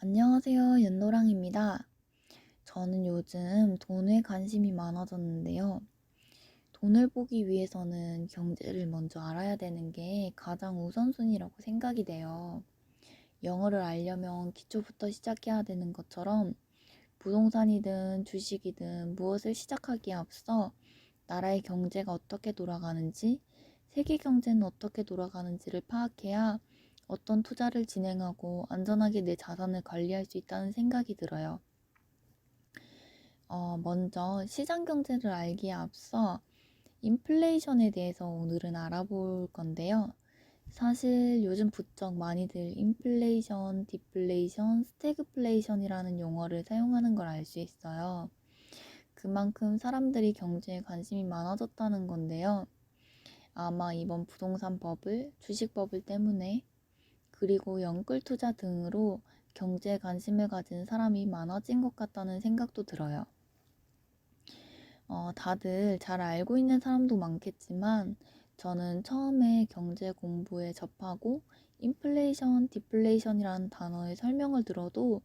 안녕하세요. 윤노랑입니다. 저는 요즘 돈에 관심이 많아졌는데요. 돈을 보기 위해서는 경제를 먼저 알아야 되는 게 가장 우선순위라고 생각이 돼요. 영어를 알려면 기초부터 시작해야 되는 것처럼 부동산이든 주식이든 무엇을 시작하기에 앞서 나라의 경제가 어떻게 돌아가는지, 세계 경제는 어떻게 돌아가는지를 파악해야 어떤 투자를 진행하고 안전하게 내 자산을 관리할 수 있다는 생각이 들어요. 먼저 시장 경제를 알기에 앞서 인플레이션에 대해서 오늘은 알아볼 건데요. 사실 요즘 부쩍 많이들 인플레이션, 디플레이션, 스태그플레이션이라는 용어를 사용하는 걸 알 수 있어요. 그만큼 사람들이 경제에 관심이 많아졌다는 건데요. 아마 이번 부동산 버블, 주식 버블 때문에 그리고 연끌 투자 등으로 경제에 관심을 가진 사람이 많아진 것 같다는 생각도 들어요. 다들 잘 알고 있는 사람도 많겠지만 저는 처음에 경제 공부에 접하고 인플레이션, 디플레이션이라는 단어의 설명을 들어도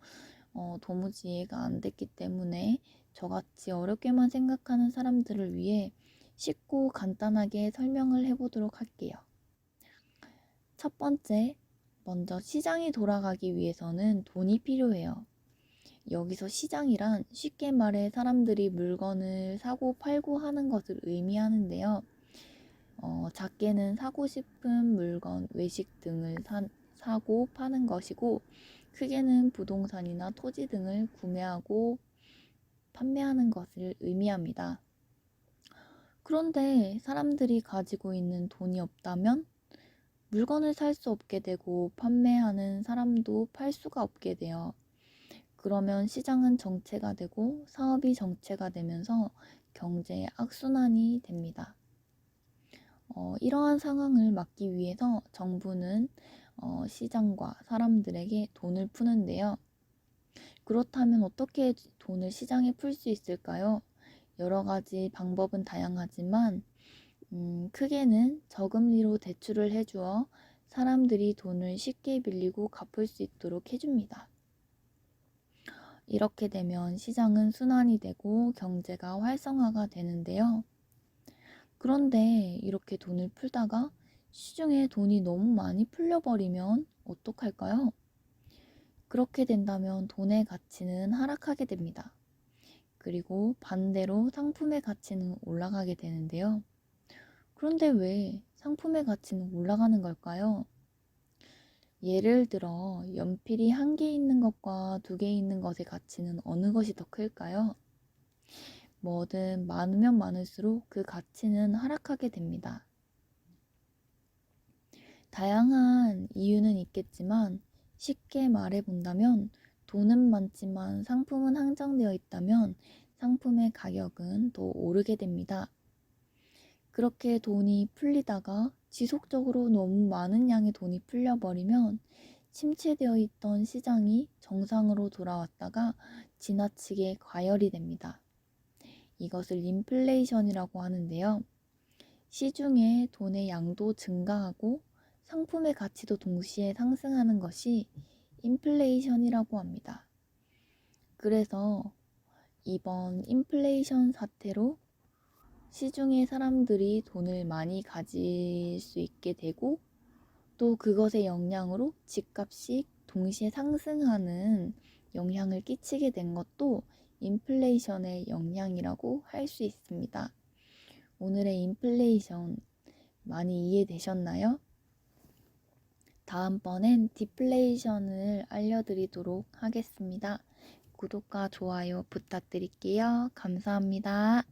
도무지 이해가 안 됐기 때문에 저같이 어렵게만 생각하는 사람들을 위해 쉽고 간단하게 설명을 해보도록 할게요. 첫 번째, 먼저 시장이 돌아가기 위해서는 돈이 필요해요. 여기서 시장이란 쉽게 말해 사람들이 물건을 사고 팔고 하는 것을 의미하는데요. 작게는 사고 싶은 물건, 외식 등을 사고 파는 것이고, 크게는 부동산이나 토지 등을 구매하고 판매하는 것을 의미합니다. 그런데 사람들이 가지고 있는 돈이 없다면 물건을 살 수 없게 되고 판매하는 사람도 팔 수가 없게 돼요. 그러면 시장은 정체가 되고 사업이 정체가 되면서 경제의 악순환이 됩니다. 이러한 상황을 막기 위해서 정부는 시장과 사람들에게 돈을 푸는데요. 그렇다면 어떻게 돈을 시장에 풀 수 있을까요? 여러 가지 방법은 다양하지만 크게는 저금리로 대출을 해주어 사람들이 돈을 쉽게 빌리고 갚을 수 있도록 해줍니다. 이렇게 되면 시장은 순환이 되고 경제가 활성화가 되는데요. 그런데 이렇게 돈을 풀다가 시중에 돈이 너무 많이 풀려버리면 어떡할까요? 그렇게 된다면 돈의 가치는 하락하게 됩니다. 그리고 반대로 상품의 가치는 올라가게 되는데요. 그런데 왜 상품의 가치는 올라가는 걸까요? 예를 들어 연필이 한 개 있는 것과 두 개 있는 것의 가치는 어느 것이 더 클까요? 뭐든 많으면 많을수록 그 가치는 하락하게 됩니다. 다양한 이유는 있겠지만 쉽게 말해본다면 돈은 많지만 상품은 한정되어 있다면 상품의 가격은 더 오르게 됩니다. 그렇게 돈이 풀리다가 지속적으로 너무 많은 양의 돈이 풀려버리면 침체되어 있던 시장이 정상으로 돌아왔다가 지나치게 과열이 됩니다. 이것을 인플레이션이라고 하는데요. 시중에 돈의 양도 증가하고 상품의 가치도 동시에 상승하는 것이 인플레이션이라고 합니다. 그래서 이번 인플레이션 사태로 시중의 사람들이 돈을 많이 가질 수 있게 되고 또 그것의 영향으로 집값이 동시에 상승하는 영향을 끼치게 된 것도 인플레이션의 영향이라고 할 수 있습니다. 오늘의 인플레이션 많이 이해되셨나요? 다음번엔 디플레이션을 알려드리도록 하겠습니다. 구독과 좋아요 부탁드릴게요. 감사합니다.